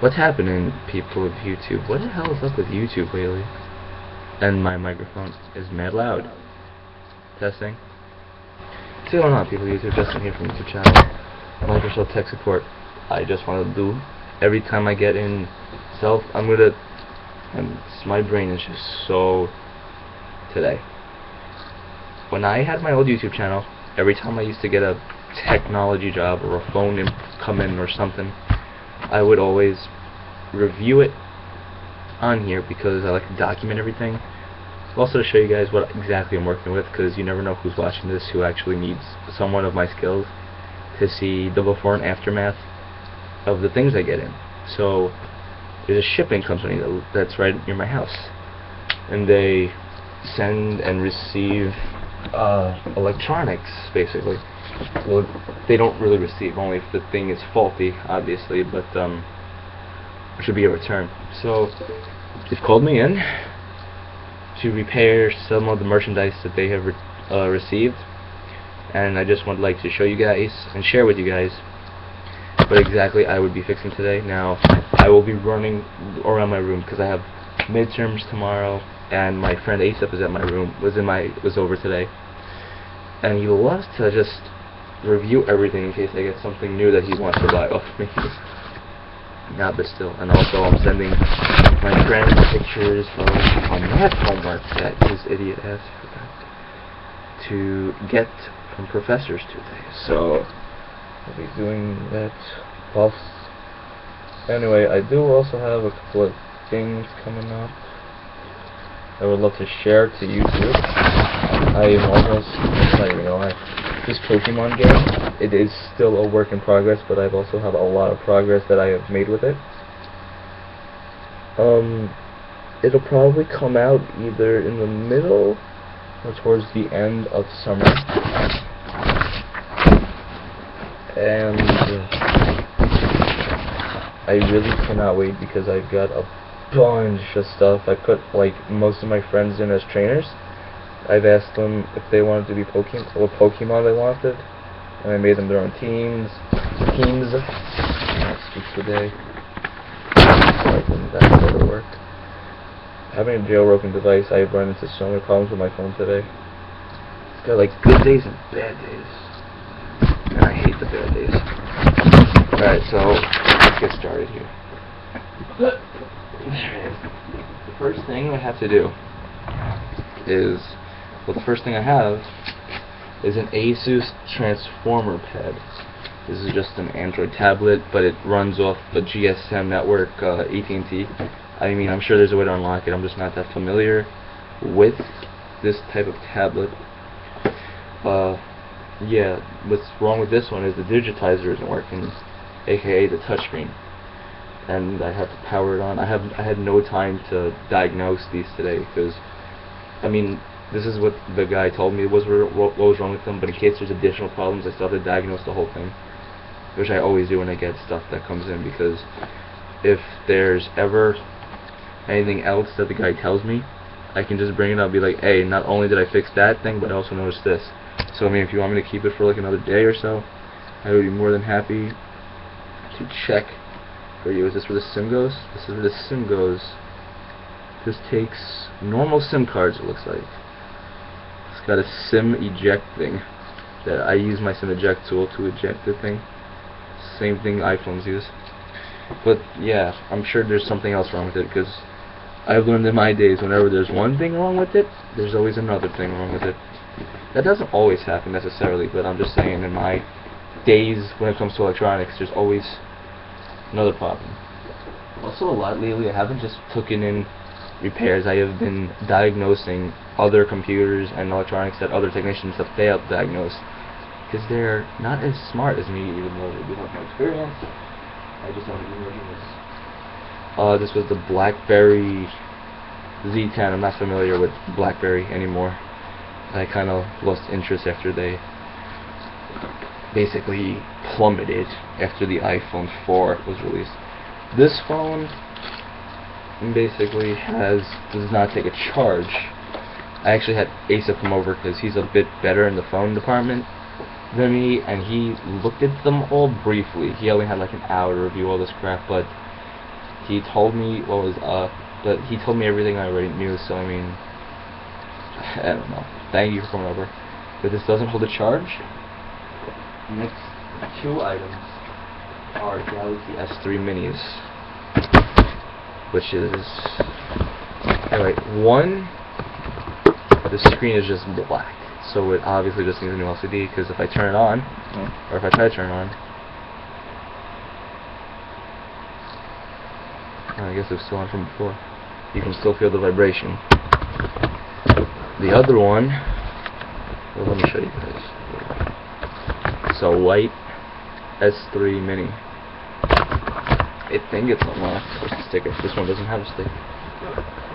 What's happening, people of YouTube? What the hell is up with YouTube lately? And my microphone is mad loud. Testing. What's going on, people of YouTube? Justin here from YouTube channel. Microsoft Tech Support. I just want to do, every time I get in my brain is just so today. When I had my old YouTube channel, every time I used to get a technology job or a phone come in or something, I would always review it on here because I like to document everything. Also to show you guys what exactly I'm working with, because you never know who's watching this who actually needs somewhat of my skills to see the before and aftermath of the things I get in. So there's a shipping company that's right near my house, and they send and receive electronics, basically. Well, they don't really receive, only if the thing is faulty, obviously, but there should be a return. So they've called me in to repair some of the merchandise that they have received, and I just would like to show you guys and share with you guys what exactly I would be fixing today. Now, I will be running around my room because I have midterms tomorrow, and my friend Asap is at my room, was over today, and he loves to just review everything in case I get something new that he wants to buy off me. Not, but still. And also, I'm sending my friend pictures of my math homework that his idiot ass forgot to get from professors today. So I'll be doing that. Anyway, I do also have a couple of things coming up I would love to share to YouTube. I am almost, this Pokemon game, it is still a work in progress, but I also have a lot of progress that I have made with it. It'll probably come out either in the middle or towards the end of summer. And I really cannot wait because I've got a bunch of stuff. I put most of my friends in as trainers. I've asked them if they wanted to be what Pokemon they wanted, and I made them their own teams. That speaks today. That go to work. Having a jailbroken device, I've run into so many problems with my phone today. It's got good days and bad days, and I hate the bad days. Alright, so let's get started here. There it is. The first thing I have to do is, the first thing I have is an Asus transformer pad. This is just an Android tablet, but it runs off the GSM network, AT&T. I mean, I'm sure there's a way to unlock it. I'm just not that familiar with this type of tablet. Yeah, what's wrong with this one is the digitizer isn't working, aka the touchscreen, and I have to power it on. I had no time to diagnose these today because, I mean, this is what the guy told me what was wrong with them, but in case there's additional problems, I still have to diagnose the whole thing, which I always do when I get stuff that comes in, because if there's ever anything else that the guy tells me, I can just bring it up and be like, hey, not only did I fix that thing, but I also noticed this. So, I mean, if you want me to keep it for another day or so, I would be more than happy to check for you. Is this where the SIM goes? This is where the SIM goes. This takes normal SIM cards, it looks like. It's got a SIM eject thing that I use my SIM eject tool to eject the thing. Same thing iPhones use. But yeah, I'm sure there's something else wrong with it, because I've learned in my days whenever there's one thing wrong with it, there's always another thing wrong with it. That doesn't always happen necessarily, but I'm just saying in my days when it comes to electronics, there's always another problem. Also, a lot lately, I haven't just taken in repairs. I have been diagnosing other computers and electronics that other technicians have failed to diagnose, because they're not as smart as me, even though they do have more experience. I just haven't been working this. This was the BlackBerry Z10. I'm not familiar with BlackBerry anymore. I kind of lost interest after they basically plummeted after the iPhone 4 was released. This phone basically does not take a charge. I actually had Asa come over because he's a bit better in the phone department than me, and he looked at them all briefly. He only had like an hour to review all this crap, but he told me what was but he told me everything I already knew. So I mean, I don't know. Thank you for coming over. But this doesn't hold a charge. Next two items are Galaxy S3 minis, which is anyway. One, the screen is just black, so it obviously just needs a new LCD. Because if I turn it on, or if I try to turn it on, I guess it's still on from before. You can still feel the vibration. The other one, well, let me show you guys. It's a white S3 mini. I think it's unlocked. Where's the sticker? This one doesn't have a sticker.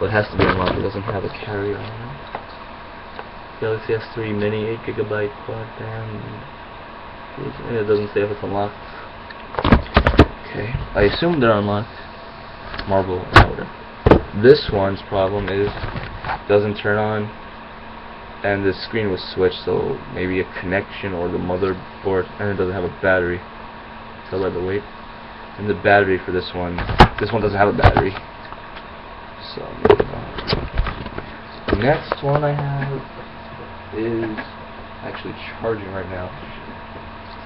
Well, it has to be unlocked. It doesn't have a carrier on it. Galaxy S3 mini, 8GB quad band. It doesn't say if it's unlocked. Okay, I assume they're unlocked. Marble powder. This one's problem is doesn't turn on, and the screen was switched, so maybe a connection or the motherboard, and it doesn't have a battery. So I had to wait. And the battery for this one doesn't have a battery. So the next one I have is actually charging right now.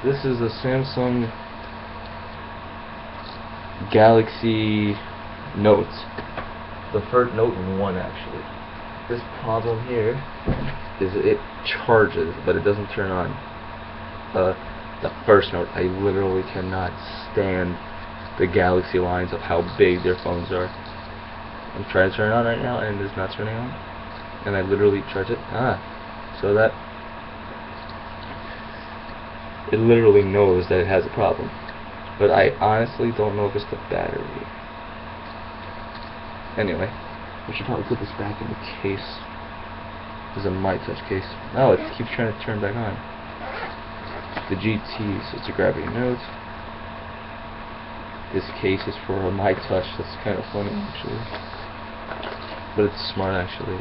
This is a Samsung Galaxy Note. The first Note 1 actually. This problem here is it charges, but it doesn't turn on. The first Note, I literally cannot stand the Galaxy lines of how big their phones are. I'm trying to turn it on right now, and it's not turning on. And I literally charge it. So that it literally knows that it has a problem. But I honestly don't know if it's the battery. Anyway, we should probably put this back in the case. This is a MyTouch case. Oh, it keeps trying to turn back on. The GT, so it's a gravity note. This case is for a MyTouch. That's kind of funny, actually. But it's smart, actually.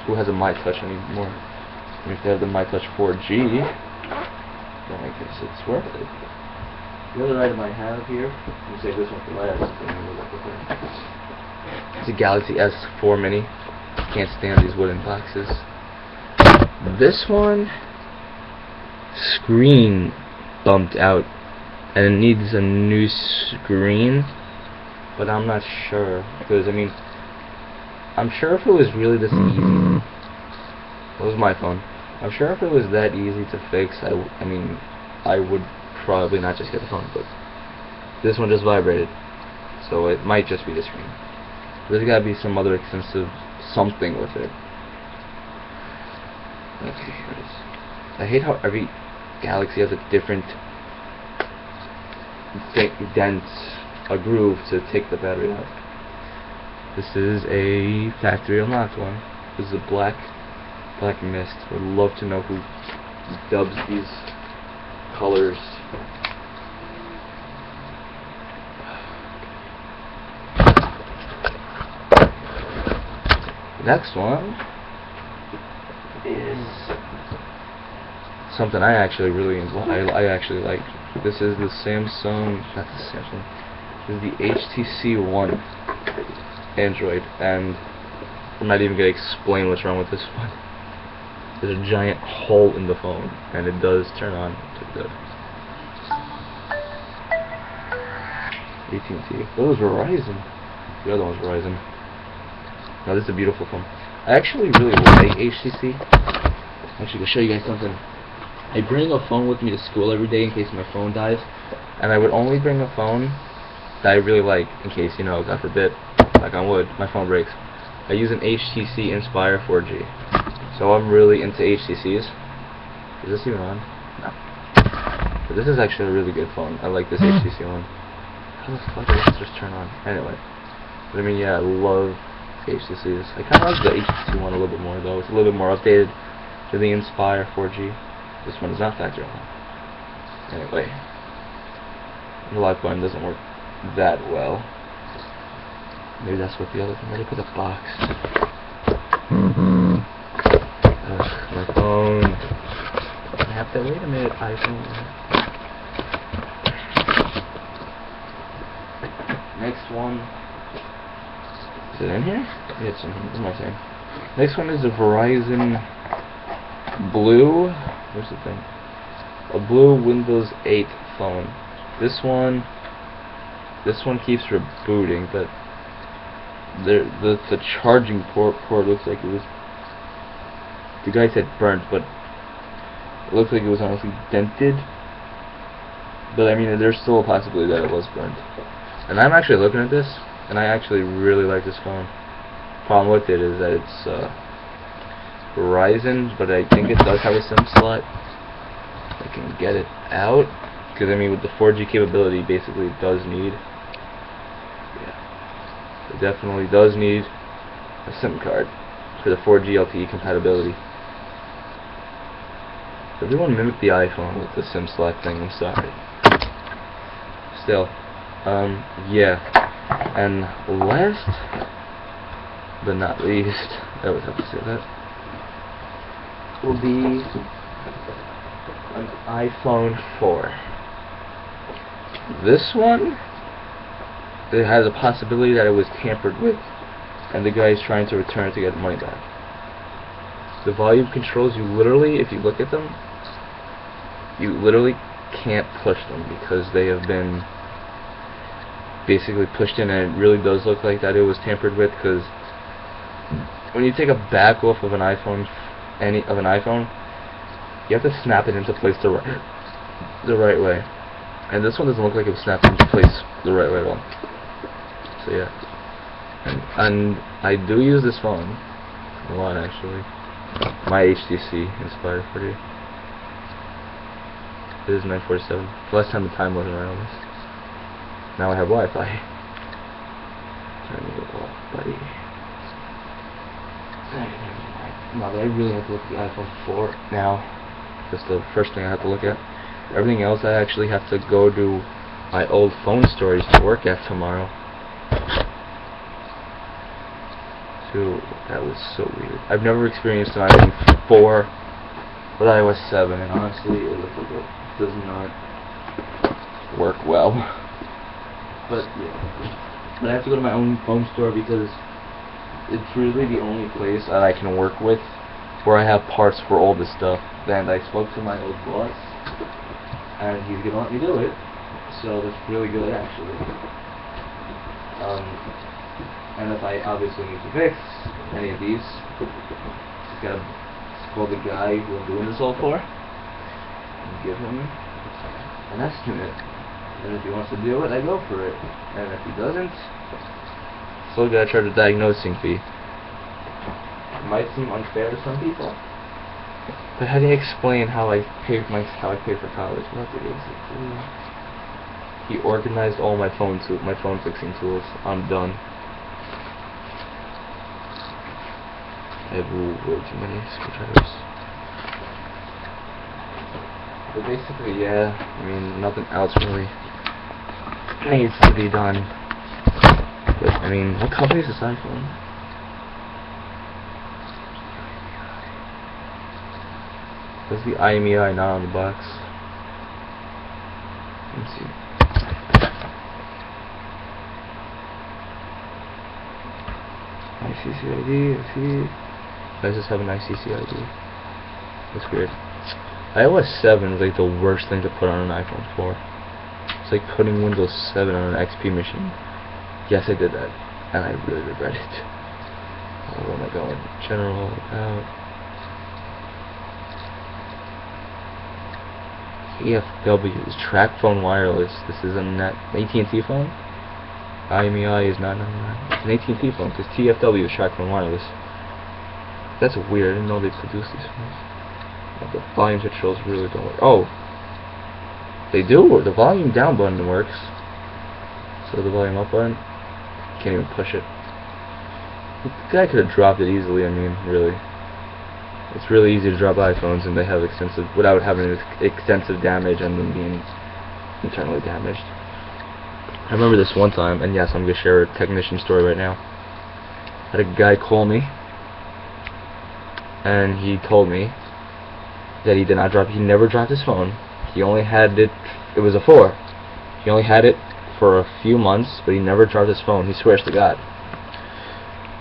Who has a MyTouch anymore? I mean, if they have the MyTouch 4G, then I guess it's worth it. The other item I have here, let me save this one for last. It's a Galaxy S4 mini. Can't stand these wooden boxes. This one, screen bumped out, and it needs a new screen, but I'm not sure, because I mean, I'm sure if it was really this easy, it was my phone, I'm sure if it was that easy to fix, I mean, I would probably not just get the phone, but this one just vibrated, so it might just be the screen. There's gotta be some other extensive something with it. Okay, here it is. I hate how every Galaxy has a different dent, a groove to take the battery out. This is a factory unlocked one. This is a black mist. Would love to know who dubs these colors. The next one is something I actually really I actually like. This is the Samsung, not the Samsung. This is the HTC One Android, and I'm not even gonna explain what's wrong with this one. There's a giant hole in the phone, and it does turn on to good. AT&T. That was Verizon. The other one's Verizon. Now this is a beautiful phone. I actually really like HTC. Actually, to show you guys something. I bring a phone with me to school every day in case my phone dies, and I would only bring a phone that I really like in case, you know, God forbid, like on wood, my phone breaks. I use an HTC Inspire 4G, so I'm really into HTCs. Is this even on? No. But this is actually a really good phone. I like this HTC one. How the fuck did this just turn on? Anyway, but I mean, yeah, I love HTCs. I kind of like the HTC one a little bit more though. It's a little bit more updated than the Inspire 4G. This one is not factory on. Anyway, the lock button doesn't work that well. Maybe that's what the other thing. Where did I put the box? My phone. I have to wait a minute. iPhone. Next one. Is it in here? Yeah, it's in here. What am I saying? Next one is a Verizon blue. Where's the thing? A blue Windows 8 phone. This one keeps rebooting, but the charging port looks like it was. The guy said burnt, but it looks like it was honestly dented. But I mean, there's still a possibility that it was burnt. And I'm actually looking at this, and I actually really like this phone. Problem with it is that it's Verizon, but I think it does have a SIM slot. I can get it out, because I mean, with the 4G capability, basically it does need. Yeah, it definitely does need a SIM card for the 4G LTE compatibility. Everyone mimicked the iPhone with the SIM slot thing. I'm sorry. Still, yeah. And last but not least, I always have to say that, will be an iPhone 4. This one, it has a possibility that it was tampered with, and the guy is trying to return it to get the money back. The volume controls, you literally, if you look at them, you literally can't push them because they have been basically pushed in, and it really does look like that it was tampered with, because when you take a back off of an iPhone, you have to snap it into place the right way, and this one doesn't look like it was snapped into place the right way at all. So yeah, and I do use this phone a lot actually. My HTC inspired pretty. It is 9:47. Last time the time wasn't right on this. Now I have Wi-Fi. Turn it off, buddy. No, but I really have to look at the iPhone 4 now. That's the first thing I have to look at. Everything else I actually have to go to my old phone stores to work at tomorrow. Dude, that was so weird. I've never experienced an iPhone 4 with iOS 7, and honestly, it looks like it does not work well. But yeah, but I have to go to my own phone store because it's really the only place that I can work with where I have parts for all this stuff. And I spoke to my old boss, and he's gonna let me do it. So that's really good, actually. And if I obviously need to fix any of these, just gotta call the guy who I'm doing this all for and give him an estimate. And if he wants to do it, I go for it. And if he doesn't, still gotta charge a diagnosing fee. It might seem unfair to some people, but how do you explain how I paid for college? Well, basically, he organized all my phone fixing tools. I'm done. I have way too many screwdrivers. But basically, yeah, I mean, nothing else really needs to be done. But, I mean, what company is this iPhone? What's the IMEI not on the box? Let's see. ICCID, let's see. Does this have an ICCID? That's weird. iOS 7 is like the worst thing to put on an iPhone 4. It's like putting Windows 7 on an XP machine. Yes, I did that, and I really regret it. Where am I going? General, about. TFW is track phone wireless. This is an AT&T phone. IMEI is not. It's an AT&T phone because TFW is track phone wireless. That's weird. I didn't know they produced these phones. The volume controls really don't work. Oh, they do work. The volume down button works. So the volume up button, can't even push it. The guy could have dropped it easily. I mean, really. It's really easy to drop iPhones, and they have without having extensive damage and them being internally damaged. I remember this one time, and yes, I'm gonna share a technician story right now. I had a guy call me, and he told me that he never dropped his phone. He only had it. It was a 4. He only had it for a few months, but he never dropped his phone. He swears to God.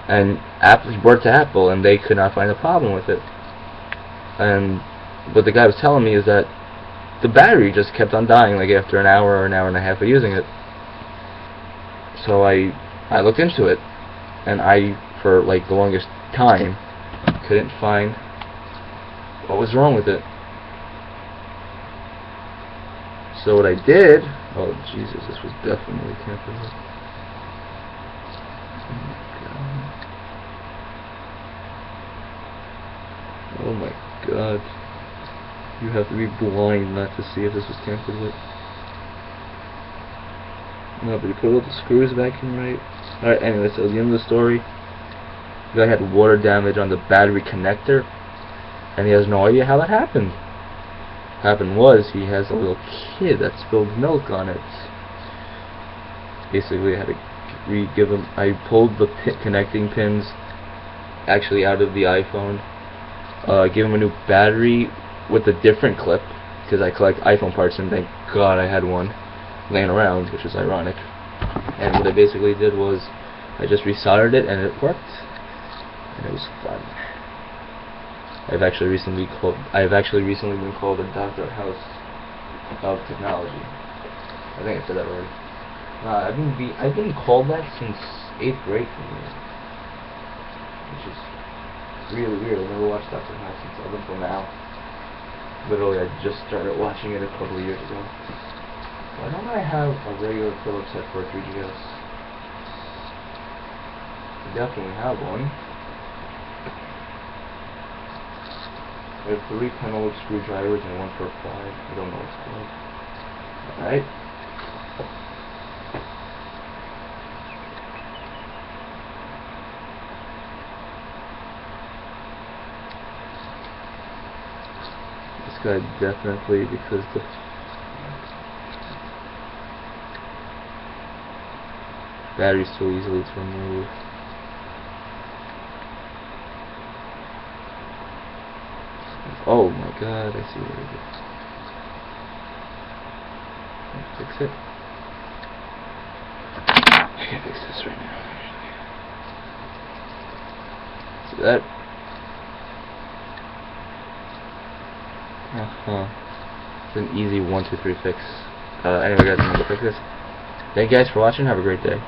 And Apple, he brought it to Apple, and they could not find a problem with it. And what the guy was telling me is that the battery just kept on dying, like after an hour or an hour and a half of using it. So I looked into it, and for like the longest time, couldn't find what was wrong with it. So what I did, oh Jesus, this was definitely tampered with. Oh my God. You have to be blind not to see if this was tampered with. No, but he put all the screws back in right. Alright, anyway, so the end of the story. The guy had water damage on the battery connector, and he has no idea how that happened. What happened was, he has a little kid that spilled milk on it. Basically, I had to give him. I pulled the connecting pins actually out of the iPhone. Give him a new battery with a different clip, because I collect iPhone parts, and thank God I had one laying around, which is ironic. And what I basically did was I just resoldered it, and it worked, and it was fun. I've actually recently been called the Dr. House of Technology. I think I said that already. I've been called that since 8th grade, which is really weird. I never watched Dr. House up until now. Literally, I just started watching it a couple of years ago. Why don't I have a regular Philips head for a 3GS? I definitely have one. I have 3 penalogue screwdrivers and 1 for a 5. I don't know what it's called. Alright. This guy definitely, because the battery's so easily to remove. Oh my God, I see what it is. Fix it. I can fix this right now. See that? It's an easy 1, 2, 3 fix. Anyway guys, I'm gonna fix this. Thank you guys for watching, have a great day.